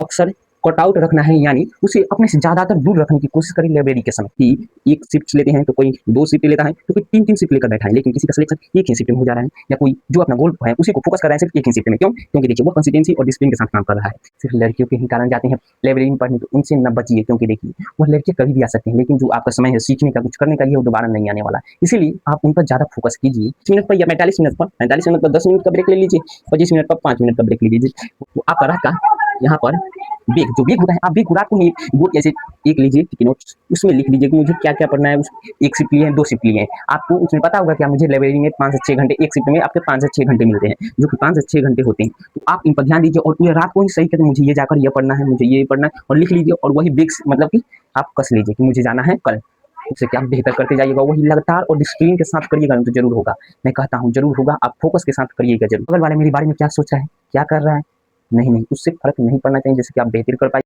अक्सर cut out रखना है, यानी उसे अपने से ज़्यादातर दूर रखने की कोशिश करें लाइब्रेरी के समय कि एक शिफ्ट लेते हैं तो कोई 2 शिफ्ट लेता है, तो कोई 3-3 शिफ्ट लेकर बैठा है, लेकिन किसी का सिलेक्शन एक ही शिफ्ट में हो जा रहा है, या कोई जो अपना गोल है उसी को फोकस कर रहा है सिर्फ एक ही शिफ्ट में। क्यों? क्योंकि देखिए वो कंसिस्टेंसी और डिसिप्लिन के साथ काम कर रहा है। सिर्फ लड़कियों के ही कारण जाते हैं लाइब्रेरी में पढ़ने, तो उनसे न बचिए, क्योंकि देखिए वो लड़के कभी भी आ सकते हैं, लेकिन जो आपका समय है सीखने का, कुछ करने का, ये वो दोबारा नहीं आने वाला। इसीलिए आप उन पर ज़्यादा फोकस कीजिए। 30 मिनट पर या 45 मिनट पर, 45 मिनट पर 10 मिनट का ब्रेक ले लीजिए, 25 मिनट पर 5 मिनट का ब्रेक ले लीजिए। तो आपका रात का यहाँ पर जो वेग होता है, आप वेग रात को ही बोर्ड जैसे एक लीजिए टिकी नोट्स, उसमें लिख लीजिए कि मुझे क्या क्या पढ़ना है। उस एक शिफ्ट लिए हैं, 2 शिफ्ट लिए हैं, आपको उसमें पता होगा क्या मुझे लाइब्रेरी में 5 से 6 घंटे, एक शिफ्ट में आपके 5 से 6 घंटे मिलते हैं, जो कि 5 से 6 घंटे होते हैं। तो आप इन पर ध्यान दीजिए और पूरे रात को ही सही करके मुझे ये जाकर ये पढ़ना है, मुझे ये पढ़ना है, और लिख लीजिए। और वही बेग मतलब कि आप कस लीजिए कि मुझे जाना है कल। उससे क्या बेहतर करते जाइएगा, वही लगातार और डिसिप्लिन के साथ करिएगा तो जरूर होगा। मैं कहता हूँ जरूर होगा, आप फोकस के साथ करिएगा जरूर। बगल वाले मेरे बारे में क्या सोच रहा है, क्या कर रहा है, नहीं, उससे फर्क नहीं पड़ना चाहिए, जैसे कि आप बेहतर कर पाए।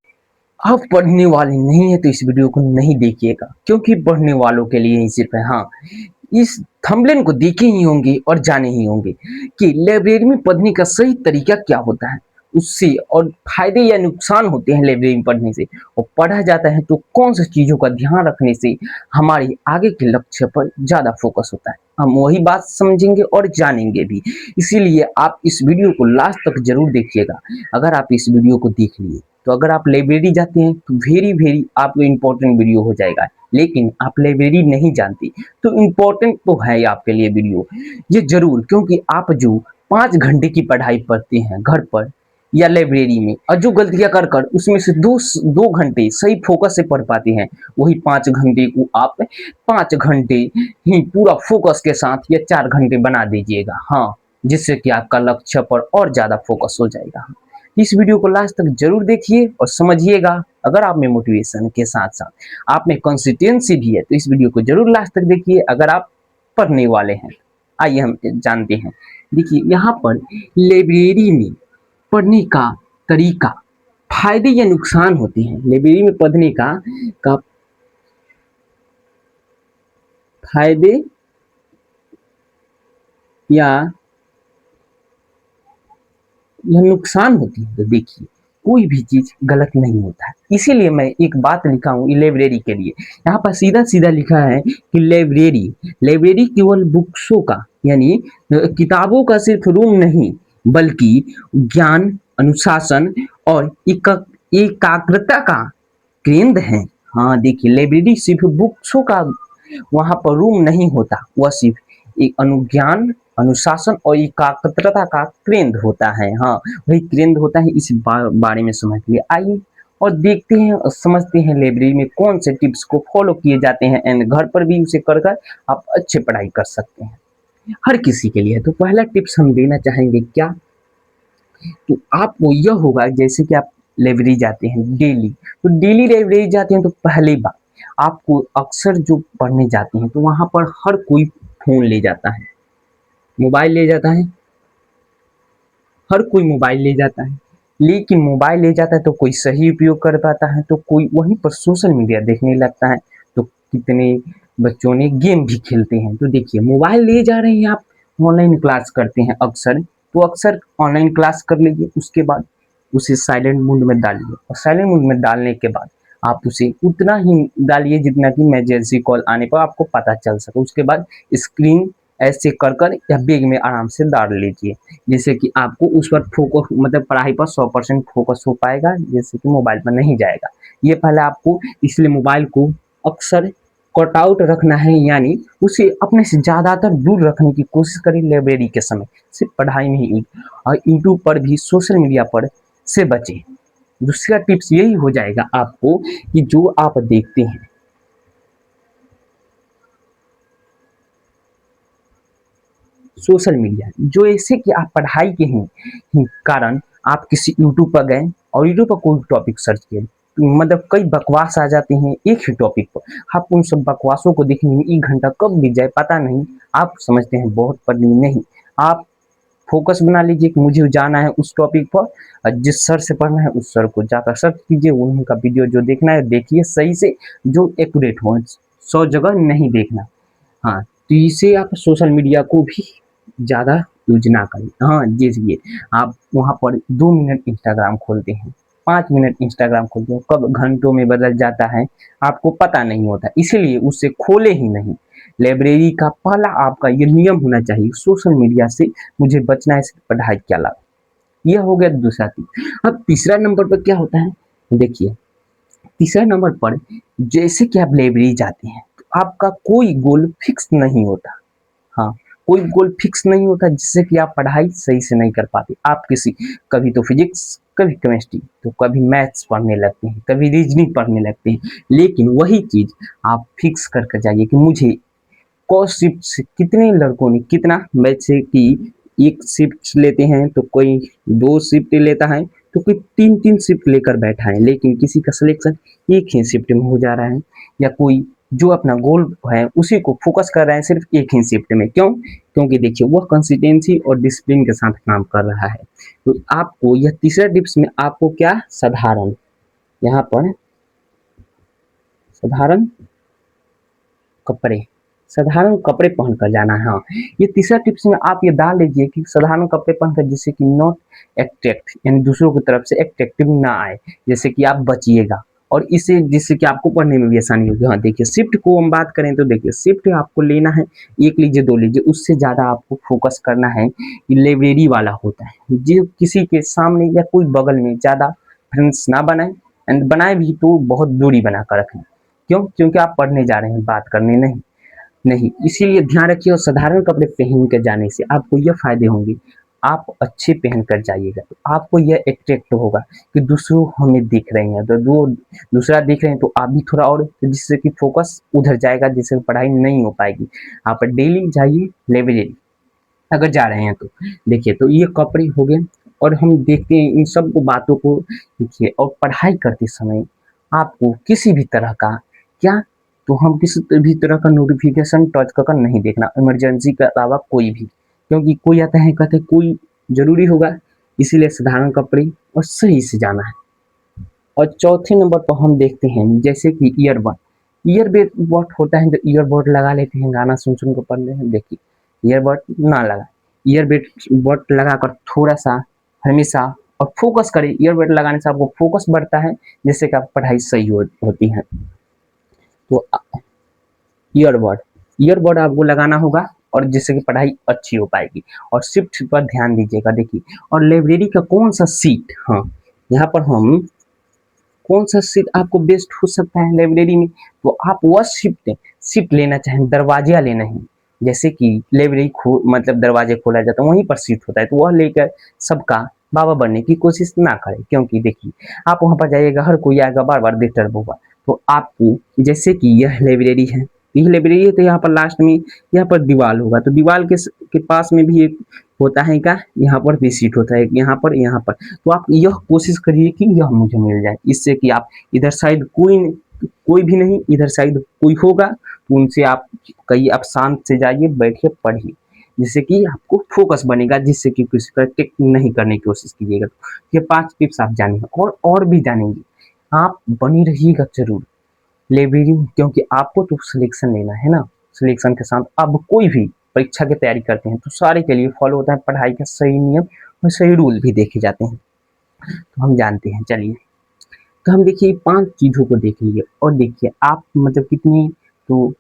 आप पढ़ने वाले नहीं है तो इस वीडियो को नहीं देखिएगा, क्योंकि पढ़ने वालों के लिए ही सिर्फ है। हाँ, इस थंबनेल को देखे ही होंगे और जाने ही होंगे कि लाइब्रेरी में पढ़ने का सही तरीका क्या होता है, उससे और फायदे या नुकसान होते हैं लाइब्रेरी में पढ़ने से, और पढ़ा जाता है तो कौन सी चीज़ों का ध्यान रखने से हमारे आगे के लक्ष्य पर ज़्यादा फोकस होता है, हम वही बात समझेंगे और जानेंगे भी। इसीलिए आप इस वीडियो को लास्ट तक जरूर देखिएगा। अगर आप इस वीडियो को देख लिए तो अगर आप लाइब्रेरी जाते हैं तो वेरी आपको इम्पोर्टेंट वीडियो हो जाएगा, लेकिन आप लाइब्रेरी नहीं जानते तो इम्पोर्टेंट तो है आपके लिए वीडियो ये जरूर, क्योंकि आप जो 5 घंटे की पढ़ाई पढ़ते हैं घर पर या लाइब्रेरी में, और जो गलतियां कर कर उसमें से दो घंटे सही फोकस से पढ़ पाते हैं, वही 5 घंटे को आप 5 घंटे ही पूरा फोकस के साथ या 4 घंटे बना दीजिएगा। हाँ, जिससे कि आपका लक्ष्य पर और ज्यादा फोकस हो जाएगा। इस वीडियो को लास्ट तक जरूर देखिए और समझिएगा। अगर आप में मोटिवेशन के साथ साथ आप में कंसिस्टेंसी भी है तो इस वीडियो को जरूर लास्ट तक देखिए, अगर आप पढ़ने वाले हैं। आइए हम जानते हैं। देखिए यहाँ पर लाइब्रेरी में पढ़ने का तरीका, फायदे या नुकसान होते हैं लाइब्रेरी में पढ़ने का फायदे या नुकसान होती है। तो देखिए कोई भी चीज गलत नहीं होता है, इसीलिए मैं एक बात लिखा हूँ लाइब्रेरी के लिए। यहाँ पर सीधा सीधा लिखा है कि लाइब्रेरी लाइब्रेरी केवल बुक्सों का यानी किताबों का सिर्फ रूम नहीं, बल्कि ज्ञान, अनुशासन और एकाग्रता का केंद्र है। हाँ देखिए, लाइब्रेरी सिर्फ बुक्सों का वहाँ पर रूम नहीं होता, वह सिर्फ एक अनुज्ञान, अनुशासन और एकाग्रता का केंद्र होता है। हाँ, वही केंद्र होता है। इस बारे में समझ लिए आइए और देखते हैं और समझते हैं लाइब्रेरी में कौन से टिप्स को फॉलो किए जाते हैं, एंड घर पर भी उसे कर कर आप अच्छे पढ़ाई कर सकते हैं, हर किसी के लिए। तो पहला टिप्स हम देना चाहेंगे क्या, तो आपको यह होगा जैसे कि आप लाइब्रेरी जाते हैं डेली, तो डेली लाइब्रेरी जाते हैं तो पहली बात आपको अक्सर जो पढ़ने जाते हैं तो वहाँ पर हर कोई फ़ोन ले जाता है, मोबाइल ले जाता है, हर कोई मोबाइल ले जाता है। लेकिन मोबाइल ले जाता है तो कोई सही उपयोग कर पाता है, तो कोई वहीं पर सोशल मीडिया देखने लगता है, तो कितने बच्चों ने गेम भी खेलते हैं। तो देखिए मोबाइल ले जा रहे हैं आप, ऑनलाइन क्लास करते हैं अक्सर, तो अक्सर ऑनलाइन क्लास कर लीजिए, उसके बाद उसे साइलेंट मोड में डालिए, और साइलेंट मोड में डालने के बाद आप उसे उतना ही डालिए जितना कि इमरजेंसी कॉल आने पर आपको पता चल सके। उसके बाद स्क्रीन ऐसे कर कर या बैग में आराम से डाल लीजिए, जिससे कि आपको उस पर फोकस मतलब पढ़ाई पर 100% फोकस हो पाएगा, जैसे कि मोबाइल पर नहीं जाएगा। ये पहले आपको इसलिए मोबाइल को अक्सर कट आउट रखना है, यानी उसे अपने से ज़्यादातर दूर रखने की कोशिश करें लाइब्रेरी के समय, सिर्फ पढ़ाई में ही। और यूट्यूब पर भी, सोशल मीडिया पर से बचें। दूसरा टिप्स यही हो जाएगा आपको कि जो आप देखते हैं सोशल मीडिया, जो ऐसे कि आप पढ़ाई के ही कारण आप किसी यूट्यूब पर गए और यूट्यूब पर कोई टॉपिक सर्च किए, मतलब कई बकवास आ जाते हैं एक ही टॉपिक पर, आप उन सब बकवासों को देखने में 1 घंटा कब बीत जाए पता नहीं। आप समझते हैं बहुत पढ़नी नहीं, आप फोकस बना लीजिए कि मुझे जाना है उस टॉपिक पर, जिस सर से पढ़ना है उस सर को जाकर सर्च कीजिए, उनका वीडियो जो देखना है देखिए सही से, जो एक्यूरेट हो, 100 जगह नहीं देखना। हाँ, तो इसे आप सोशल मीडिया को भी ज़्यादा यूज ना करें। हाँ, जैसे आप वहाँ पर 2 मिनट इंस्टाग्राम खोलते हैं, 5 मिनट इंस्टाग्राम खोलते हैं, कब घंटों में बदल जाता है आपको पता नहीं होता, इसीलिए उसे खोले ही नहीं। लाइब्रेरी का पहला आपका ये नियम होना चाहिए, सोशल मीडिया से मुझे बचना है, सिर्फ पढ़ाई के अलावा। यह हो गया दूसरा चीज। अब तीसरा नंबर पर क्या होता है, देखिए तीसरा नंबर पर जैसे कि आप लाइब्रेरी जाते हैं तो आपका कोई गोल फिक्स नहीं होता। हाँ, कोई गोल फिक्स नहीं होता जिससे कि आप पढ़ाई सही से नहीं कर पाते। आप किसी कभी तो फिजिक्स, कभी केमिस्ट्री, तो कभी मैथ्स पढ़ने लगते हैं, कभी रीजनिंग पढ़ने लगते हैं, लेकिन वही चीज आप फिक्स कर जाइए कि मुझे कौ शिफ्ट से कितने लड़कों ने कितना, वैसे कि एक शिफ्ट लेते हैं तो कोई 2 शिफ्ट लेता है, तो कोई 3-3 शिफ्ट लेकर बैठा है, लेकिन किसी का सिलेक्शन एक ही शिफ्ट में हो जा रहा है, या कोई जो अपना गोल है उसी को फोकस कर रहा है सिर्फ एक ही शिफ्ट में। क्यों? क्योंकि देखिए वह कंसिस्टेंसी और डिसिप्लिन के साथ काम कर रहा है। तो आपको यह तीसरा टिप्स में आपको क्या, साधारण, यहाँ पर साधारण कपड़े, साधारण कपड़े पहनकर जाना है। हाँ, ये तीसरा टिप्स में आप ये डाल लीजिए कि साधारण कपड़े पहनकर, जिससे कि नॉट एट्रैक्ट, यानी दूसरों की तरफ से एट्रैक्टिव ना आए, जैसे कि आप बचिएगा, और इससे जिससे कि आपको पढ़ने में भी आसानी होगी। हाँ देखिए, शिफ्ट को हम बात करें तो देखिए शिफ्ट आपको लेना है, एक लीजिए, 2 लीजिए, उससे ज़्यादा आपको फोकस करना है कि लाइब्रेरी वाला होता है, जो किसी के सामने या कोई बगल में ज़्यादा फ्रेंड्स ना बनाए, एंड बनाए भी तो बहुत दूरी बना कर रखें। क्यों? क्योंकि आप पढ़ने जा रहे हैं, बात करने नहीं। नहीं, इसीलिए ध्यान रखिए, और साधारण कपड़े पहन कर जाने से आपको यह फायदे होंगे, आप अच्छे पहन कर जाइएगा तो आपको यह अट्रैक्ट होगा कि दूसरों हमें दिख रहे हैं, तो दो दूसरा दिख रहे हैं तो आप भी थोड़ा, और जिससे कि फोकस उधर जाएगा, जिससे पढ़ाई नहीं हो पाएगी। आप डेली जाइए लाइब्रेरी अगर जा रहे हैं तो। देखिए तो ये कपड़े हो गए, और हम देखते हैं इन सब बातों को। देखिए, और पढ़ाई करते समय आपको किसी भी तरह का क्या, तो हम किसी भी तरह का नोटिफिकेशन टच कर नहीं देखना, इमरजेंसी के अलावा कोई भी, क्योंकि कोई आता है कहते हैं कोई जरूरी होगा, इसीलिए साधारण कपड़े और सही से जाना है। और चौथे नंबर पर हम देखते हैं जैसे कि ईयरबड, ईयरबड होता है, जो ईयरबड लगा लेते हैं, गाना सुन सुन कर पढ़ रहे हैं। देखिए ईयरबड ना लगा, ईयरबड बड लगाकर थोड़ा सा हमेशा और फोकस करें। ईयरबड लगाने से आपको फोकस बढ़ता है, जिससे कि आप पढ़ाई सही होती है। तो ईयरबड ईयरबड आपको लगाना होगा, और जिससे कि पढ़ाई अच्छी हो पाएगी। और शिफ्ट पर ध्यान दीजिएगा। देखिए, और लाइब्रेरी का कौन सा सीट, हाँ यहाँ पर हम कौन सा सीट आपको बेस्ट हो सकता है लाइब्रेरी में, तो आप वह शिफ्ट लेना चाहें, दरवाजा लेना है, जैसे कि लाइब्रेरी मतलब दरवाजे खोला जाता है वहीं पर सीट होता है, तो वह लेकर सबका बाबा बनने की कोशिश ना करें, क्योंकि देखिए आप वहां पर जाइएगा, हर कोई आएगा, बार बार डिस्टर्ब होगा। तो आपको, जैसे कि यह लाइब्रेरी है, यह लाइब्रेरी है, तो यहाँ पर लास्ट में यहाँ पर दीवार होगा, तो दीवार के पास में भी एक होता है क्या, यहाँ पर भी सीट होता है, यहाँ पर। तो आप यह कोशिश करिए कि यह मुझे मिल जाए, इससे कि आप इधर साइड कोई भी नहीं, इधर साइड कोई होगा तो उनसे आप कहिए, आप शांत से जाइए, बैठिए, पढ़िए, जिससे कि आपको फोकस बनेगा, जिससे कि किसी का टेक नहीं करने की कोशिश कीजिएगा। ये 5 टिप्स आप जानेंगे, और भी जानेंगे। आप बनी रहिएगा जरूर लाइब्रेरी में, क्योंकि आपको तो सिलेक्शन लेना है ना। सिलेक्शन के साथ अब कोई भी परीक्षा की तैयारी करते हैं तो सारे के लिए फॉलो होता है पढ़ाई का सही नियम, और सही रूल भी देखे जाते हैं, तो हम जानते हैं। चलिए, तो हम देखिए 5 चीज़ों को देख लिए, और देखिए आप मतलब कितनी, तो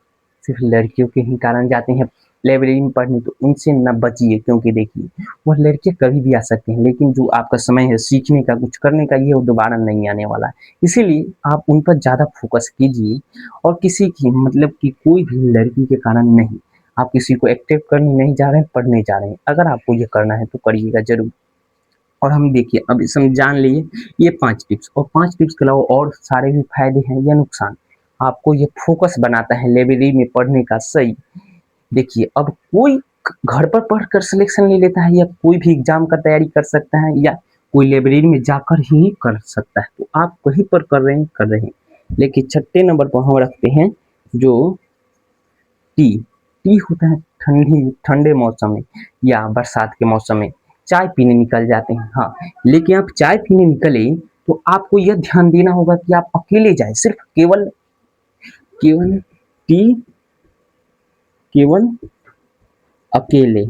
सिर्फ लड़कियों के ही कारण जाते हैं लाइब्रेरी में पढ़ने, तो उनसे न बचिए, क्योंकि देखिए वह लड़के कभी भी आ सकते हैं, लेकिन जो आपका समय है सीखने का, कुछ करने का, ये वो दोबारा नहीं आने वाला है। इसीलिए आप उन पर ज़्यादा फोकस कीजिए, और किसी की मतलब कि कोई भी लड़की के कारण नहीं, आप किसी को एक्टिव करने नहीं जा रहे हैं, पढ़ने जा रहे हैं। अगर आपको ये करना है तो करिएगा जरूर। और हम देखिए अब इस हम जान लिए ये 5 टिप्स, और 5 टिप्स के अलावा और सारे भी फायदे हैं या नुकसान। आपको ये फोकस बनाता है लाइब्रेरी में पढ़ने का सही। देखिए अब कोई घर पर पढ़कर सिलेक्शन ले लेता है, या कोई भी एग्जाम का तैयारी कर सकता है, या कोई लाइब्रेरी में जाकर ही कर सकता है, तो आप कहीं पर कर रहे हैं। लेकिन छठे नंबर पर हम रखते हैं जो टी टी होता है, ठंडे मौसम में या बरसात के मौसम में चाय पीने निकल जाते हैं। हाँ, लेकिन आप चाय पीने निकले तो आपको यह ध्यान देना होगा कि आप अकेले जाए, सिर्फ केवल केवल टी केवल अकेले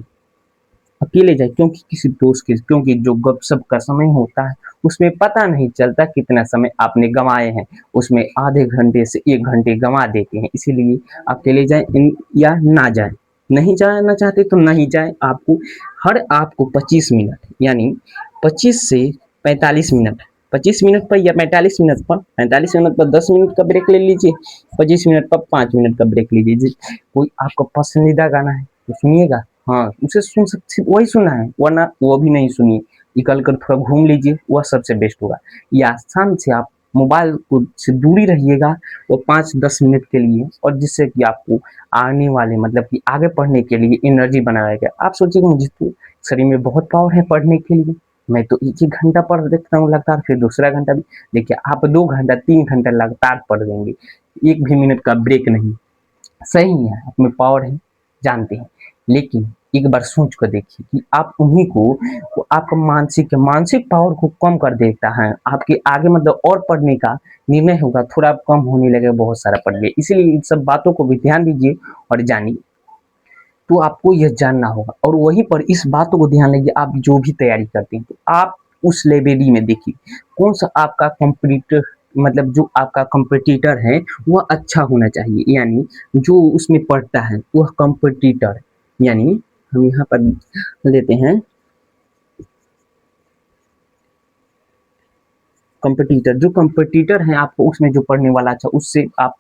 अकेले जाए, क्योंकि किसी दोस्त के, क्योंकि जो गपशप का समय होता है उसमें पता नहीं चलता कितना समय आपने गंवाए हैं, उसमें आधे घंटे से 1 घंटे गंवा देते हैं। इसीलिए अकेले जाएँ या ना जाएँ। नहीं जाना चाहते तो नहीं जाएँ। आपको 25 मिनट यानी 25 से 45 मिनट, 25 मिनट पर या 45 मिनट पर 10 मिनट का ब्रेक ले लीजिए, 25 मिनट पर 5 मिनट का ब्रेक लीजिए। कोई आपका पसंदीदा गाना है तो सुनिएगा, हाँ, उसे सुन सकते, वही सुनना है, वरना वो भी नहीं सुनिए। निकल कर थोड़ा घूम लीजिए, वह सबसे बेस्ट होगा। या शाम से आप मोबाइल को से दूरी रहिएगा वो 5-10 मिनट के लिए, और जिससे कि आपको आने वाले मतलब कि आगे पढ़ने के लिए एनर्जी बना रहेगा। आप सोचिए मुझे तो शरीर में बहुत पावर है पढ़ने के लिए, मैं तो 1-1 घंटा पढ़ देता हूँ लगातार, फिर दूसरा घंटा भी। देखिए आप 2 घंटा 3 घंटा लगातार पढ़ देंगे, 1 भी मिनट का ब्रेक नहीं। सही है, आप में पावर है, जानते हैं, लेकिन एक बार सोच कर देखिए कि आप उन्हीं को आपका मानसिक पावर को कम कर देता है। आपके आगे मतलब और पढ़ने का निर्णय होगा, थोड़ा कम होने लगेगा, बहुत सारा पढ़ लिए। इसीलिए इन सब बातों को भी ध्यान दीजिए और जानिए। तो आपको यह जानना होगा, और वहीं पर इस बातों को ध्यान रखिए। आप जो भी तैयारी करते हैं तो आप उस लाइब्रेरी में देखिए कौन सा आपका कॉम्पिटिटर, मतलब जो आपका कॉम्पिटिटर है वह अच्छा होना चाहिए, यानी जो उसमें पढ़ता है वह कॉम्पिटिटर, यानी हम यहाँ पर लेते हैं कॉम्पिटिटर। जो कॉम्पिटिटर है आपको उसमें जो पढ़ने वाला अच्छा, उससे आप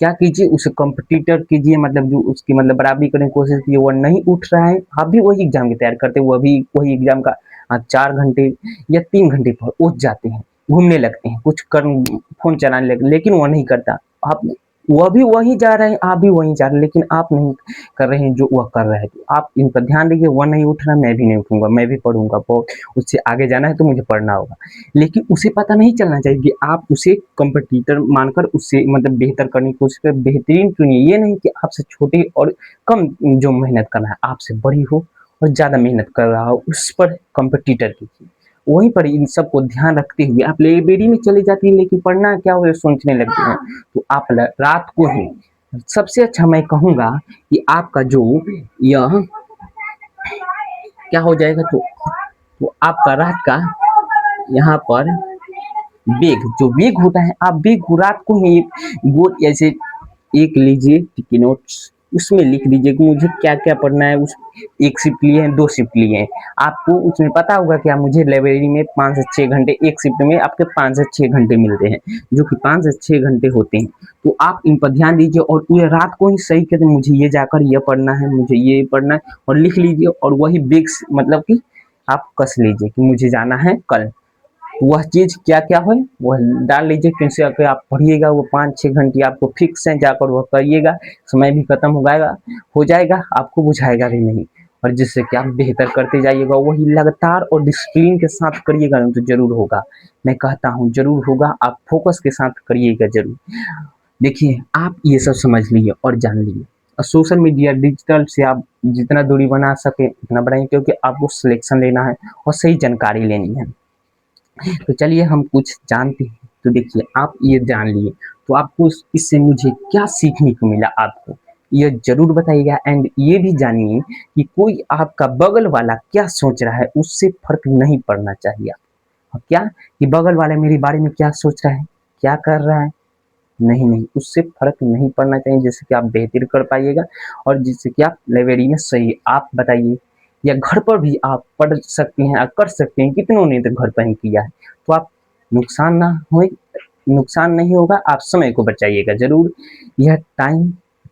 क्या कीजिए, उसे कॉम्पिटिटर कीजिए, मतलब जो उसकी मतलब बराबरी करने की कोशिश कीजिए। वह नहीं उठ रहा है, आप भी वही एग्जाम की तैयारी करते हैं, वह भी वही एग्जाम का 4 घंटे या 3 घंटे पर उठ जाते हैं, घूमने लगते हैं, कुछ कर फोन चलाने लगते, लेकिन वह नहीं करता। आप वह भी वही जा रहे हैं, आप भी वही जा रहे हैं, लेकिन आप नहीं कर रहे हैं जो वह कर रहा है। तो आप इन पर ध्यान दीजिए, वह नहीं उठ रहा, मैं भी नहीं उठूंगा, मैं भी पढ़ूंगा, बहुत उससे आगे जाना है तो मुझे पढ़ना होगा। लेकिन उसे पता नहीं चलना चाहिए कि आप उसे कंपटीटर मानकर उससे मतलब बेहतर करने की कोशिश करें, बेहतरीन चुनिए। ये नहीं कि आपसे छोटे और कम जो मेहनत करना है, आपसे बड़ी हो और ज़्यादा मेहनत कर रहा हो, उस पर कंपटीटर कीजिए। वहीं पर इन सबको ध्यान रखते हुए आप लाइब्रेरी में चले जाती हैं, लेकिन पढ़ना क्या हो सोचने लगते हैं। तो आप रात को ही सबसे अच्छा मैं कहूँगा कि आपका जो यह क्या हो जाएगा, तो आपका रात का यहाँ पर बेग होता है, आप बेग रात को ही गोल ऐसे एक लीजिए टिकी नोट्स, उसमें लिख दीजिए कि मुझे क्या क्या पढ़ना है। उस 1 शिफ्ट लिए हैं, 2 शिफ्ट लिए हैं, आपको उसमें पता होगा कि आप मुझे लाइब्रेरी में 5 से 6 घंटे, एक शिफ्ट में आपके 5 से 6 घंटे मिलते हैं, जो कि 5 से 6 घंटे होते हैं। तो आप इन पर ध्यान दीजिए और पूरे रात को ही सही कहते हैं मुझे ये जाकर ये पढ़ना है, मुझे ये पढ़ना है, और लिख लीजिए। और वही बेग मतलब कि आप कस लीजिए कि मुझे जाना है कल, वह चीज़ क्या-क्या है वह डाल लीजिए, फिर से आके आप पढ़िएगा। वो 5-6 घंटे आपको फिक्स है, जाकर वह करिएगा, समय भी खत्म हो जाएगा, आपको बुझाएगा भी नहीं, और जिससे कि आप बेहतर करते जाइएगा। वही लगातार और डिसिप्लिन के साथ करिएगा ना तो ज़रूर होगा। मैं कहता हूँ ज़रूर होगा, आप फोकस के साथ करिएगा ज़रूर। देखिए, आप ये सब समझ लीजिए और जान लीजिए। और सोशल मीडिया, डिजिटल से आप जितना दूरी बना सकें उतना बनाइए, क्योंकि आपको सिलेक्शन लेना है और सही जानकारी लेनी है। तो चलिए हम कुछ जानते हैं। तो देखिए आप ये जान लिए तो आपको इससे मुझे क्या सीखने को मिला, आपको ये जरूर बताइएगा। एंड ये भी जानिए कि कोई आपका बगल वाला क्या सोच रहा है उससे फर्क नहीं पड़ना चाहिए आपको। क्या कि बगल वाला मेरे बारे में क्या सोच रहा है, क्या कर रहा है, नहीं नहीं, उससे फर्क नहीं पड़ना चाहिए, जिससे कि आप बेहतर कर पाइएगा और जिससे कि आप लाइब्रेरी में सही आप बताइए। या घर पर भी आप पढ़ सकते हैं, कर सकते हैं, कितनों ने तो घर पर ही किया है। तो आप नुकसान ना हो, नुकसान नहीं होगा, आप समय को बचाइएगा जरूर। यह टाइम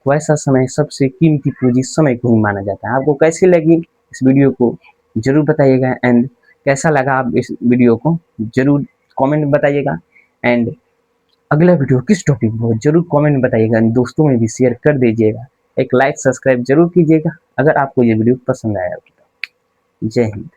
वैसा समय, सबसे कीमती पूंजी समय को ही माना जाता है। आपको कैसी लगी इस वीडियो को जरूर बताइएगा, एंड कैसा लगा आप इस वीडियो को जरूर कमेंट में बताइएगा। एंड अगला वीडियो किस टॉपिक पर हो जरूर कमेंट में बताइएगा, दोस्तों में भी शेयर कर दीजिएगा, एक लाइक सब्सक्राइब जरूर कीजिएगा अगर आपको ये वीडियो पसंद आया हो। जय हिंद।